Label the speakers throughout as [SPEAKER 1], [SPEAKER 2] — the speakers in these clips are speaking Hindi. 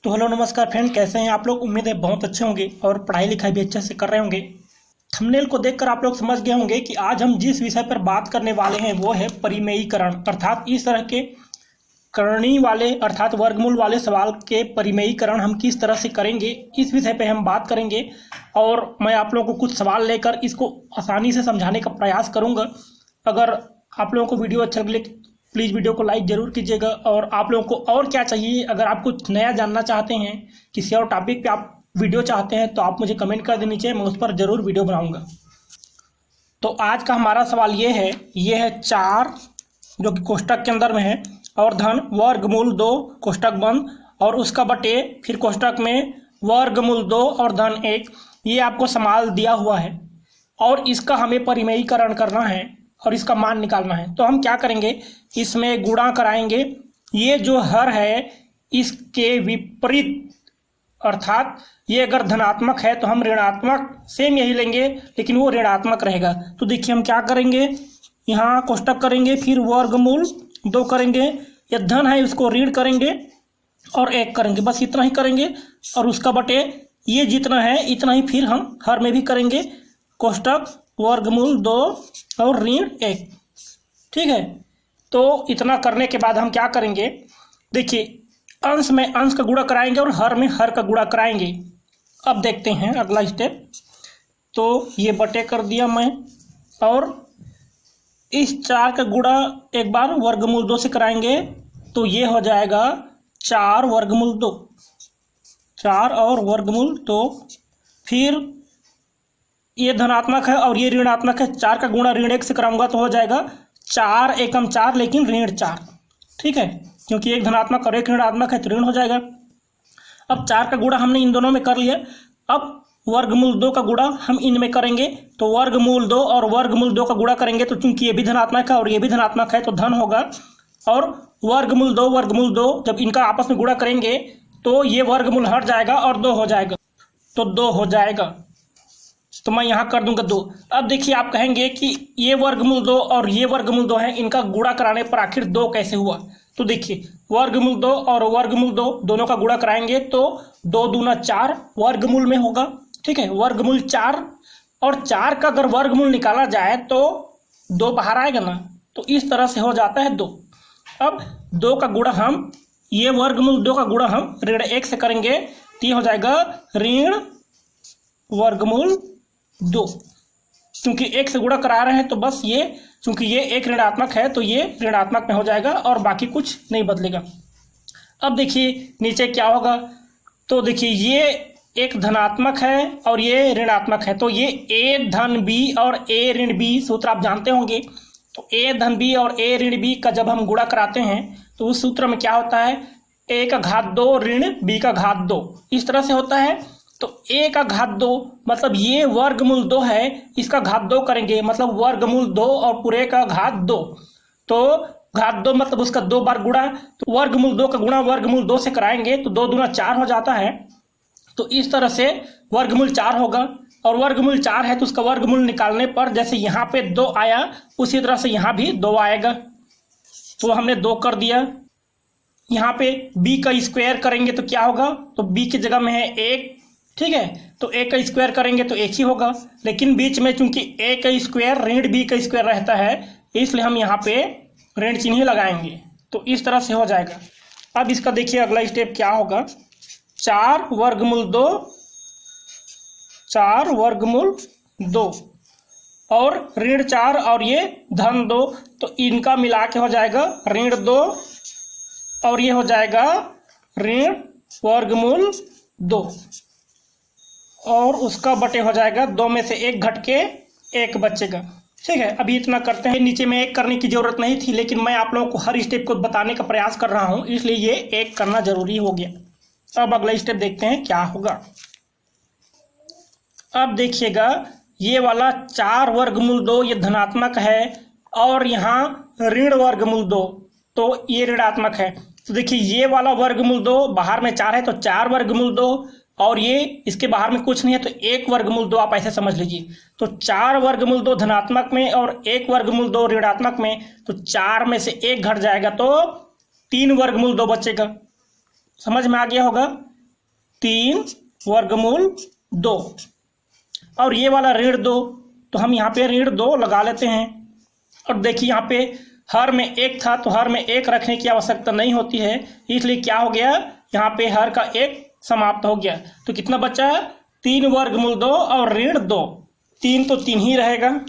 [SPEAKER 1] तो हेलो नमस्कार फ्रेंड, कैसे हैं आप लोग। उम्मीद है बहुत अच्छे होंगे और पढ़ाई लिखाई भी अच्छे से कर रहे होंगे। थंबनेल को देखकर आप लोग समझ गए होंगे कि आज हम जिस विषय पर बात करने वाले हैं वो है परिमेयीकरण, अर्थात इस तरह के करणी वाले अर्थात वर्गमूल वाले सवाल के परिमेयीकरण हम किस तरह से करेंगे, इस विषय पे हम बात करेंगे। और मैं आप लोगों को कुछ सवाल लेकर इसको आसानी से समझाने का प्रयास करूंगा। अगर आप लोगों को वीडियो अच्छा लगे प्लीज़ वीडियो को लाइक जरूर कीजिएगा। और आप लोगों को और क्या चाहिए, अगर आप कुछ नया जानना चाहते हैं, किसी और टॉपिक पे आप वीडियो चाहते हैं तो आप मुझे कमेंट कर दें नीचे, मैं उस पर ज़रूर वीडियो बनाऊंगा। तो आज का हमारा सवाल ये है 4 जो कि कोष्टक के अंदर में है, और धन वर्गमूल 2 कोष्टक बंद, और उसका बटे फिर कोष्टक में वर्गमूल 2 और धन 1। ये आपको सवाल दिया हुआ है और इसका हमें परिमेयीकरण करना है और इसका मान निकालना है। तो हम क्या करेंगे, इसमें गुणा कराएंगे। ये जो हर है इसके विपरीत, अर्थात ये अगर धनात्मक है तो हम ऋणात्मक सेम यही लेंगे, लेकिन वो ऋणात्मक रहेगा। तो देखिए हम क्या करेंगे, यहाँ कोष्टक करेंगे, फिर वर्गमूल 2 करेंगे, या धन है उसको ऋण करेंगे और 1 करेंगे, बस इतना ही करेंगे। और उसका बटे ये जितना है इतना ही फिर हम हर में भी करेंगे, कोष्टक वर्गमूल 2 और ऋण 1। ठीक है, तो इतना करने के बाद हम क्या करेंगे, देखिए अंश में अंश का गुणा कराएंगे और हर में हर का गुणा कराएंगे। अब देखते हैं अगला स्टेप। तो ये बटे कर दिया मैं, और इस 4 का गुणा एक बार वर्गमूल 2 से कराएंगे तो ये हो जाएगा 4 वर्गमूल 2, 4 और वर्गमूल 2। फिर ये धनात्मक है और ये ऋणात्मक है, 4 का गुणा ऋण 1 से कराऊंगा तो हो जाएगा 4 एकम 4 लेकिन ऋण 4। ठीक है, क्योंकि एक धनात्मक और एक ऋणात्मक है तो ऋण हो जाएगा। अब 4 का गुणा हमने इन दोनों में कर लिया। अब वर्गमूल 2 का गुणा हम इनमें करेंगे, तो वर्गमूल 2 और वर्गमूल 2 का गुणा करेंगे तो चूंकि ये भी धनात्मक है और ये भी धनात्मक है तो धन होगा। और वर्गमूल 2 जब इनका आपस में गुणा करेंगे तो ये वर्गमूल हट जाएगा और 2 हो जाएगा, तो 2 हो जाएगा। तो मैं यहाँ कर दूंगा 2। अब देखिए आप कहेंगे कि ये वर्गमूल 2 और ये वर्गमूल 2 है, इनका गुणा कराने पर आखिर 2 कैसे हुआ। तो देखिए वर्गमूल 2 और वर्गमूल 2 दोनों का गुणा कराएंगे तो 2 दूना 4 वर्गमूल में होगा। ठीक है, वर्गमूल 4, और 4 का अगर वर्गमूल निकाला जाए तो 2 बाहर आएगा ना, तो इस तरह से हो जाता है 2। अब 2 का गुणा हम ये वर्गमूल 2 का गुणा हम ऋण 1 से करेंगे तो ये हो जाएगा ऋण वर्गमूल 2। क्योंकि 1 से गुणा करा रहे हैं तो बस ये, क्योंकि ये एक ऋणात्मक है तो ये ऋणात्मक में हो जाएगा और बाकी कुछ नहीं बदलेगा। अब देखिए नीचे क्या होगा, तो देखिए ये एक धनात्मक है और ये ऋणात्मक है, तो ये a धन b और a ऋण b सूत्र आप जानते होंगे। तो a धन b और a ऋण b का जब हम गुणा कराते हैं तो उस सूत्र में क्या होता है, a का घात 2 ऋण b का घात 2, इस तरह से होता है। तो a का घात 2 मतलब ये वर्गमूल 2 है, इसका घात 2 करेंगे मतलब वर्गमूल 2 और पूरे का घात 2। तो घात 2 मतलब उसका 2 बार गुणा, तो वर्गमूल 2 का गुणा वर्गमूल 2 से कराएंगे तो 2 दूना 4 हो जाता है। तो इस तरह से वर्गमूल 4 होगा, और वर्गमूल 4 है तो उसका वर्गमूल निकालने पर जैसे यहाँ पे 2 आया उसी तरह से यहाँ भी 2 आएगा। तो हमने 2 कर दिया। यहाँ पे b का स्क्वायर करेंगे तो क्या होगा, तो b की जगह में है 1। ठीक है, तो a का स्क्वायर करेंगे तो 1 ही होगा, लेकिन बीच में चूंकि a का स्क्वायर ऋण b का स्क्वायर रहता है इसलिए हम यहाँ पे ऋण चिन्ह ही लगाएंगे, तो इस तरह से हो जाएगा। अब इसका देखिए अगला स्टेप क्या होगा, 4 वर्गमूल 2 4 वर्गमूल 2 और ऋण 4 और ये धन 2, तो इनका मिला के हो जाएगा ऋण 2 और ये हो जाएगा ऋण वर्गमूल 2, और उसका बटे हो जाएगा 2 में से 1 घट के 1 बचेगा। ठीक है, अभी इतना करते हैं। नीचे में 1 करने की जरूरत नहीं थी, लेकिन मैं आप लोगों को हर स्टेप को बताने का प्रयास कर रहा हूं इसलिए ये 1 करना जरूरी हो गया। अब अगला स्टेप देखते हैं क्या होगा। अब देखिएगा ये वाला 4 वर्गमूल 2 ये धनात्मक है और यहाँ ऋण वर्गमूल 2 तो ये ऋणात्मक है। तो देखिए ये वाला वर्गमूल 2 बाहर में 4 है तो 4 वर्गमूल 2, और ये इसके बाहर में कुछ नहीं है तो 1 वर्गमूल 2 आप ऐसे समझ लीजिए। तो 4 वर्गमूल 2 धनात्मक में और 1 वर्गमूल 2 ऋणात्मक में, तो 4 में से 1 घट जाएगा तो 3 वर्गमूल 2 बचेगा। समझ में आ गया होगा। 3 वर्गमूल 2, और ये वाला ऋण 2, तो हम यहाँ पे ऋण 2 लगा लेते हैं। और देखिए यहाँ पे हर में 1 था, तो हर में 1 रखने की आवश्यकता नहीं होती है, इसलिए क्या हो गया, यहाँ पे हर का 1 समाप्त हो गया। तो कितना बचा, 3 वर्गमूल 2 और ऋण 2, 3 तो 3 ही रहेगा,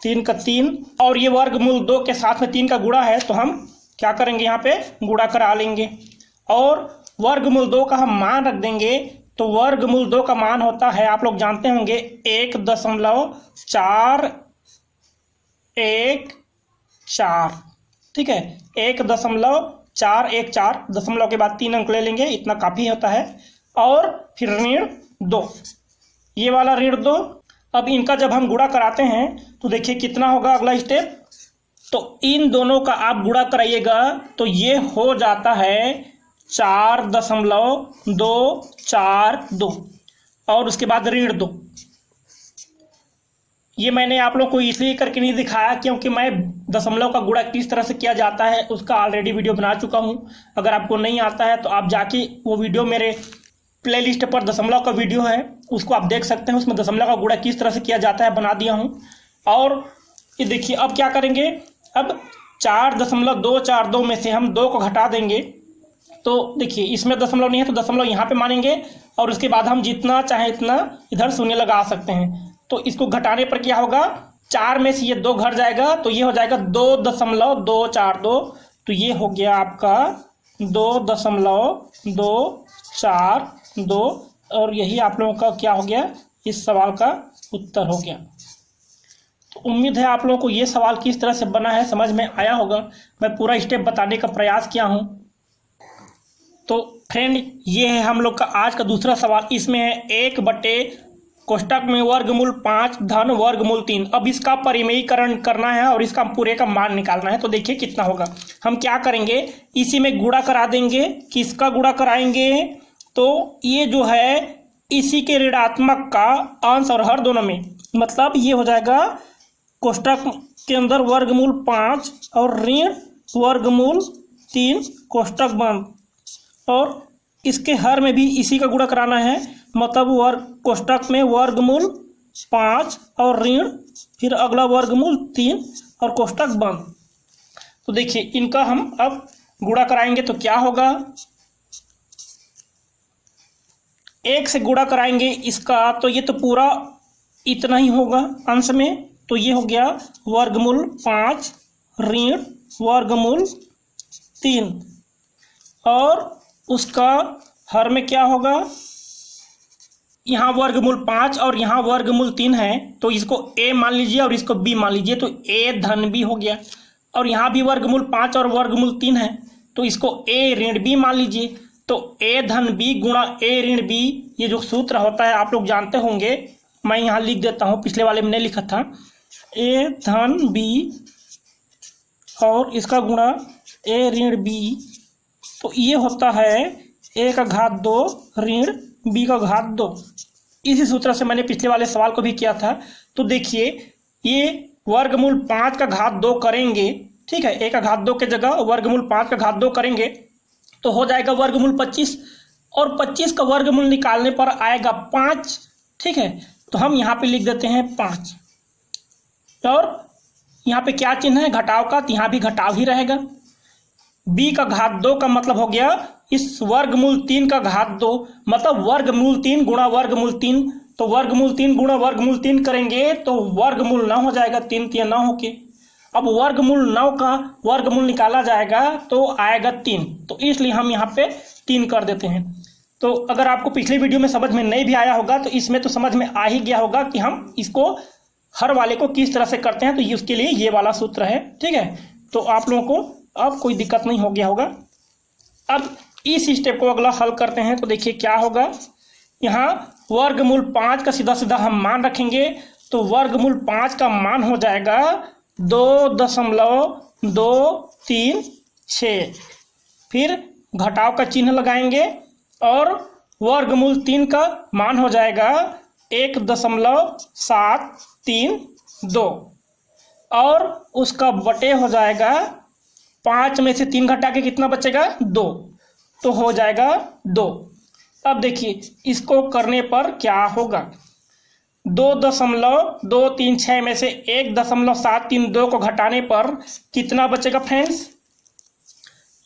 [SPEAKER 1] 3 का 3, और ये वर्गमूल 2 के साथ में 3 का गुणा है, तो हम क्या करेंगे, यहाँ पे गुणा करा लेंगे और वर्गमूल 2 का हम मान रख देंगे। तो वर्गमूल 2 का मान होता है, आप लोग जानते होंगे, 1.414, ठीक है, 1.414, दशमलव के बाद 3 अंक ले लेंगे, इतना काफी होता है। और फिर ऋण 2, ये वाला ऋण 2। अब इनका जब हम गुणा कराते हैं तो देखिए कितना होगा अगला स्टेप, तो इन दोनों का आप गुणा कराइएगा तो ये हो जाता है 4.242, और उसके बाद ऋण 2। ये मैंने आप लोग को इसलिए करके नहीं दिखाया क्योंकि मैं दशमलव का गुणा किस तरह से किया जाता है उसका ऑलरेडी वीडियो बना चुका हूं। अगर आपको नहीं आता है तो आप जाके वो वीडियो मेरे प्लेलिस्ट पर दशमलव का वीडियो है, उसको आप देख सकते हैं, उसमें दशमलव का गुणा किस तरह से किया जाता है बना दिया हूं। और ये देखिए अब क्या करेंगे, अब 4.242 में से हम 2 को घटा देंगे, तो देखिए इसमें दशमलव नहीं है तो दशमलव यहाँ पे मानेंगे, और उसके बाद हम जितना चाहे इतना इधर शून्य लगा सकते हैं। तो इसको घटाने पर क्या होगा, 4 में से ये 2 घट जाएगा, तो ये हो जाएगा 2.242, तो ये हो गया आपका 2.242, और यही आप लोगों का क्या हो गया, इस सवाल का उत्तर हो गया। तो उम्मीद है आप लोगों को ये सवाल किस तरह से बना है समझ में आया होगा। मैं पूरा स्टेप बताने का प्रयास किया हूँ। तो फ्रेंड, ये है हम लोग का आज का दूसरा सवाल। इसमें है 1 बटे कोष्टक में वर्गमूल 5 धन वर्गमूल 3। अब इसका परिमेयीकरण करना है और इसका पूरे का मान निकालना है। तो देखिए कितना होगा, हम क्या करेंगे, इसी में गुणा करा देंगे। किसका गुणा कराएंगे, तो ये जो है इसी के ऋणात्मक का अंश और हर दोनों में, मतलब ये हो जाएगा कोष्टक के अंदर वर्गमूल 5 और ऋण वर्गमूल 3 कोष्टक बंद, और इसके हर में भी इसी का गुणा कराना है, मतलब वर्ग कोष्टक में वर्गमूल 5 और ऋण फिर अगला वर्गमूल 3 और कोष्टक बंद। तो देखिए इनका हम अब गुणा कराएंगे तो क्या होगा, 1 से गुणा कराएंगे इसका, तो ये तो पूरा इतना ही होगा अंश में, तो ये हो गया वर्गमूल 5 ऋण वर्गमूल 3, और उसका हर में क्या होगा, यहाँ वर्गमूल 5 और यहाँ वर्गमूल 3 है, तो इसको a मान लीजिए और इसको b मान लीजिए, तो a धन b हो गया। और यहाँ भी वर्गमूल 5 और वर्गमूल 3 है, तो इसको a ऋण b मान लीजिए, तो a धन b गुणा a ऋण b, ये जो सूत्र होता है आप लोग जानते होंगे, मैं यहाँ लिख देता हूँ, पिछले वाले में नहीं लिखा था, a धन b और इसका गुणा a ऋण b, तो ये होता है a का घात 2 ऋण b का घात 2। इसी सूत्र से मैंने पिछले वाले सवाल को भी किया था। तो देखिए ये वर्गमूल 5 का घात 2 करेंगे, ठीक है, a का घात 2 के जगह वर्गमूल 5 का घात 2 करेंगे तो हो जाएगा वर्गमूल 25, और 25 का वर्गमूल निकालने पर आएगा 5, ठीक है। तो हम यहाँ पे लिख देते हैं 5, और यहाँ पे क्या चिन्ह है, घटाव का, तो यहाँ भी घटाव ही रहेगा। b का घात 2 का मतलब हो गया इस वर्गमूल 3 का घात 2, मतलब वर्गमूल 3 गुणा वर्गमूल 3, तो वर्गमूल 3 गुणा वर्गमूल 3 करेंगे तो वर्गमूल 9 हो जाएगा, 3 3 9 होके। अब वर्गमूल 9 का वर्गमूल निकाला जाएगा तो आएगा 3, तो इसलिए हम यहाँ पे 3 कर देते हैं। तो अगर आपको पिछले वीडियो में समझ में नहीं भी आया होगा तो इसमें तो समझ में आ ही गया होगा कि हम इसको हर वाले को किस तरह से करते हैं, तो ये उसके लिए ये वाला सूत्र है, ठीक है। तो आप लोगों को अब कोई दिक्कत नहीं हो गया होगा। अब इस स्टेप को अगला हल करते हैं, तो देखिए क्या होगा, यहाँ वर्गमूल 5 का सीधा सीधा हम मान रखेंगे, तो वर्गमूल 5 का मान हो जाएगा 2.236, फिर घटाव का चिन्ह लगाएंगे, और वर्गमूल 3 का मान हो जाएगा 1.732, और उसका बटे हो जाएगा 5 में से 3 घटा के कितना बचेगा, 2, तो हो जाएगा 2। अब देखिए इसको करने पर क्या होगा, 2.236 में से 1.732 को घटाने पर कितना बचेगा फ्रेंड्स,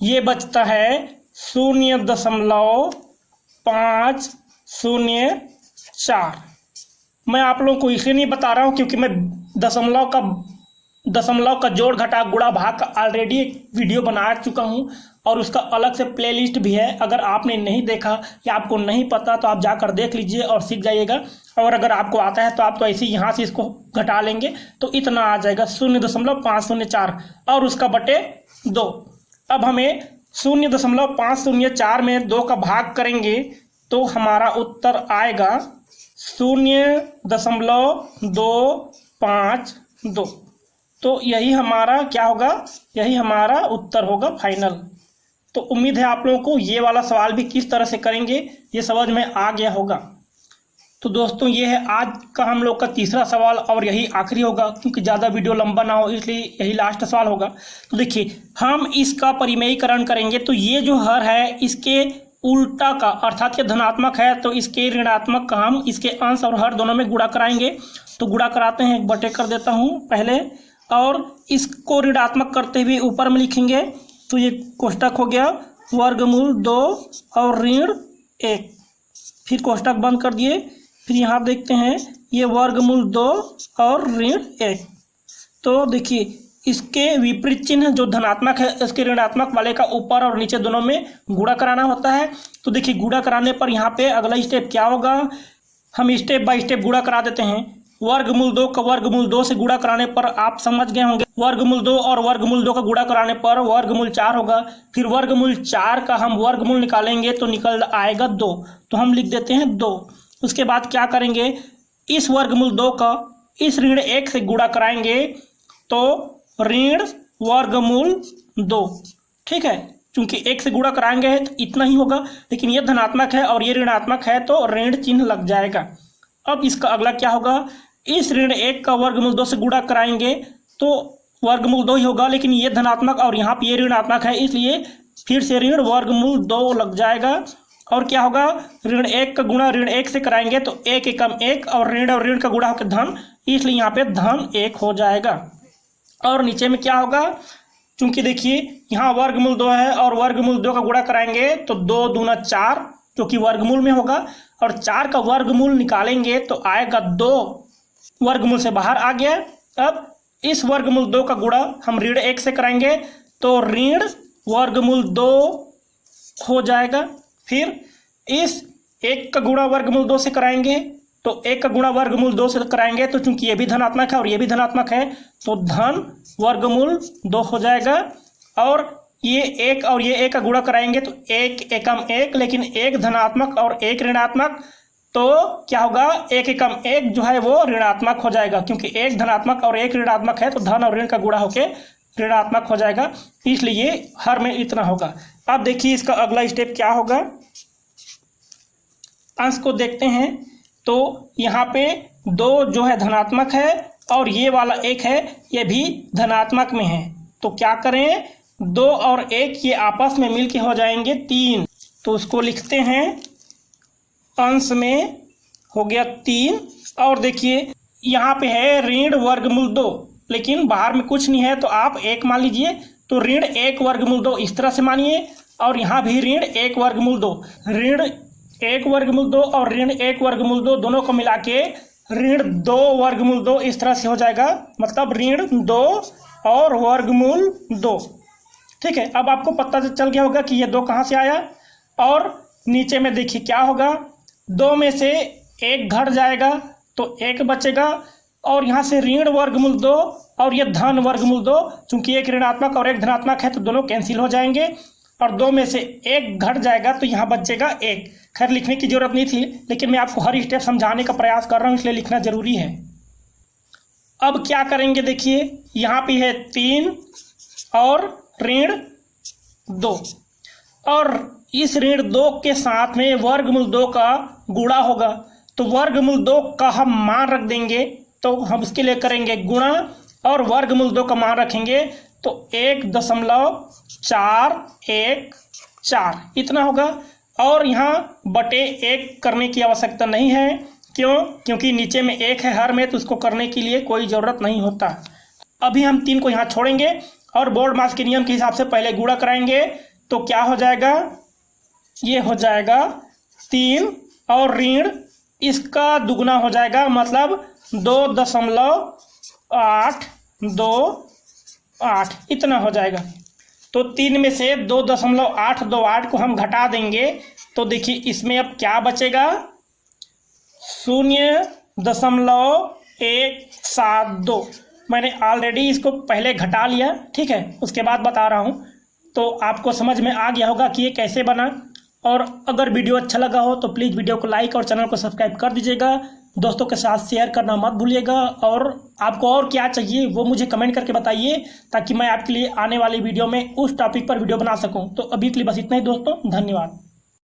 [SPEAKER 1] ये बचता है 0.504। मैं आप लोगों को इसलिए नहीं बता रहा हूँ क्योंकि मैं दशमलव का जोड़ घटा गुणा भाग का ऑलरेडी एक वीडियो बना चुका हूँ और उसका अलग से प्लेलिस्ट भी है। अगर आपने नहीं देखा या आपको नहीं पता तो आप जाकर देख लीजिए और सीख जाइएगा। और अगर आपको आता है तो आप तो ऐसे ही यहाँ से इसको घटा लेंगे तो इतना आ जाएगा 0.504 और उसका बटे 2। अब हमें 0.504 में 2 का भाग करेंगे तो हमारा उत्तर आएगा 0.252। तो यही हमारा क्या होगा, यही हमारा उत्तर होगा फाइनल। तो उम्मीद है आप लोगों को ये वाला सवाल भी किस तरह से करेंगे ये समझ में आ गया होगा। तो दोस्तों ये है आज का हम लोग का तीसरा सवाल और यही आखिरी होगा क्योंकि ज़्यादा वीडियो लंबा ना हो इसलिए यही लास्ट सवाल होगा। तो देखिए हम इसका परिमेयीकरण करेंगे तो ये जो हर है इसके उल्टा का अर्थात ये धनात्मक है तो इसके ऋणात्मक का हम इसके अंश और हर दोनों में गुणा कराएंगे। तो गुणा कराते हैं, बटे कर देता हूँ पहले और इसको ऋणात्मक करते हुए ऊपर में लिखेंगे तो ये कोष्टक हो गया वर्गमूल 2 और ऋण 1, फिर कोष्टक बंद कर दिए। फिर यहाँ देखते हैं ये वर्गमूल 2 और ऋण 1। तो देखिए इसके विपरीत चिन्ह जो धनात्मक है इसके ऋणात्मक वाले का ऊपर और नीचे दोनों में गुणा कराना होता है। तो देखिए गुणा कराने पर यहाँ पे अगला स्टेप क्या होगा, हम स्टेप बाय स्टेप गुणा करा देते हैं। वर्गमूल 2 का वर्गमूल 2 से गुणा कराने पर आप समझ गए होंगे वर्गमूल 2 और वर्गमूल 2 का गुणा कराने पर वर्गमूल 4 होगा। फिर वर्गमूल 4 का हम वर्गमूल निकालेंगे तो निकल आएगा 2, तो हम लिख देते हैं 2। उसके बाद क्या करेंगे, इस वर्गमूल 2 का इस ऋण 1 से गुणा कराएंगे तो ऋण वर्गमूल 2, ठीक है। चूंकि 1 से गुणा कराएंगे तो इतना ही होगा, लेकिन ये धनात्मक है और ये ऋणात्मक है तो ऋण चिन्ह लग जाएगा। अब इसका अगला क्या होगा, इस ऋण 1 का वर्गमूल 2 से गुणा कराएंगे तो वर्गमूल 2 ही होगा, लेकिन ये धनात्मक और यहाँ पे ये ऋणात्मक है इसलिए फिर से ऋण वर्गमूल 2 लग जाएगा। और क्या होगा, ऋण 1 का गुणा ऋण 1 से कराएंगे तो 1 एकम 1 और ऋण का गुणा होकर धन, इसलिए यहाँ पे धन 1 हो जाएगा। और नीचे में क्या होगा, चूंकि देखिए यहाँ वर्गमूल 2 है और वर्गमूल 2 का गुणा कराएंगे तो 2 दूना 4 जो कि वर्गमूल में होगा और 4 का वर्गमूल निकालेंगे तो आएगा 2, वर्गमूल से बाहर आ गया। अब इस वर्गमूल 2 का गुणा हम ऋण 1 से कराएंगे तो ऋण वर्गमूल 2 हो जाएगा। फिर इस 1 का गुणा वर्गमूल 2 से कराएंगे तो 1 का गुणा वर्गमूल 2 से कराएंगे तो चूंकि ये भी धनात्मक है और ये भी धनात्मक है तो धन वर्गमूल 2 हो जाएगा। और ये 1 और ये 1 का गुणा कराएंगे तो 1 एकम 1, लेकिन 1 धनात्मक और 1 ऋणात्मक तो क्या होगा, 1 एकम 1 जो है वो ऋणात्मक हो जाएगा क्योंकि 1 धनात्मक और 1 ऋणात्मक है तो धन और ऋण का गुणा होके ऋणात्मक हो जाएगा, इसलिए हर में इतना होगा। अब देखिए इसका अगला स्टेप क्या होगा, अंश को देखते हैं तो यहाँ पे 2 जो है धनात्मक है और ये वाला 1 है ये भी धनात्मक में है। तो क्या करें, 2 और 1 ये आपस में मिलके हो जाएंगे 3, तो उसको लिखते हैं अंश में हो गया 3। और देखिए यहाँ पे है ऋण वर्गमूल 2, लेकिन बाहर में कुछ नहीं है तो आप 1 मान लीजिए, तो ऋण 1 वर्गमूल 2 इस तरह से मानिए। और यहाँ भी ऋण 1 वर्गमूल 2, ऋण 1 वर्गमूल 2 और ऋण 1 वर्गमूल 2 दोनों को मिला के ऋण 2 वर्गमूल 2 इस तरह से हो जाएगा, मतलब ऋण 2 और वर्गमूल 2, ठीक है। अब आपको पता चल गया होगा कि ये 2 कहाँ से आया। और नीचे में देखिए क्या होगा, 2 में से 1 घट जाएगा तो 1 बचेगा और यहाँ से ऋण वर्गमूल 2 और ये धन वर्गमूल 2, चूंकि 1 ऋणात्मक और 1 धनात्मक है तो दोनों कैंसिल हो जाएंगे और 2 में से 1 घट जाएगा तो यहाँ बचेगा 1। खैर लिखने की जरूरत नहीं थी, लेकिन मैं आपको हर स्टेप समझाने का प्रयास कर रहा हूँ इसलिए लिखना जरूरी है। अब क्या करेंगे, देखिए यहाँ पे है 3 और ऋण 2 और इस ऋण 2 के साथ में वर्गमूल 2 का गुणा होगा तो वर्गमूल 2 का हम मान रख देंगे, तो हम उसके लिए करेंगे गुणा और वर्गमूल 2 का मान रखेंगे तो 1.41 4 इतना होगा। और यहाँ बटे 1 करने की आवश्यकता नहीं है। क्यों? क्योंकि नीचे में 1 है हर में, तो उसको करने के लिए कोई ज़रूरत नहीं होता। अभी हम 3 को यहाँ छोड़ेंगे और बोर्ड मास के नियम के हिसाब से पहले गुणा कराएंगे। तो क्या हो जाएगा? ये हो जाएगा 3 और ऋण इसका दुगना हो जाएगा, मतलब 2.828 इतना हो जाएगा। तो 3 में से 2.828 को हम घटा देंगे तो देखिए इसमें अब क्या बचेगा? 0.172। मैंने ऑलरेडी इसको पहले घटा लिया, ठीक है, उसके बाद बता रहा हूँ। तो आपको समझ में आ गया होगा कि ये कैसे बना। और अगर वीडियो अच्छा लगा हो तो प्लीज़ वीडियो को लाइक और चैनल को सब्सक्राइब कर दीजिएगा। दोस्तों के साथ शेयर करना मत भूलिएगा। और आपको और क्या चाहिए वो मुझे कमेंट करके बताइए, ताकि मैं आपके लिए आने वाली वीडियो में उस टॉपिक पर वीडियो बना सकूं। तो अभी के लिए बस इतना ही दोस्तों, धन्यवाद।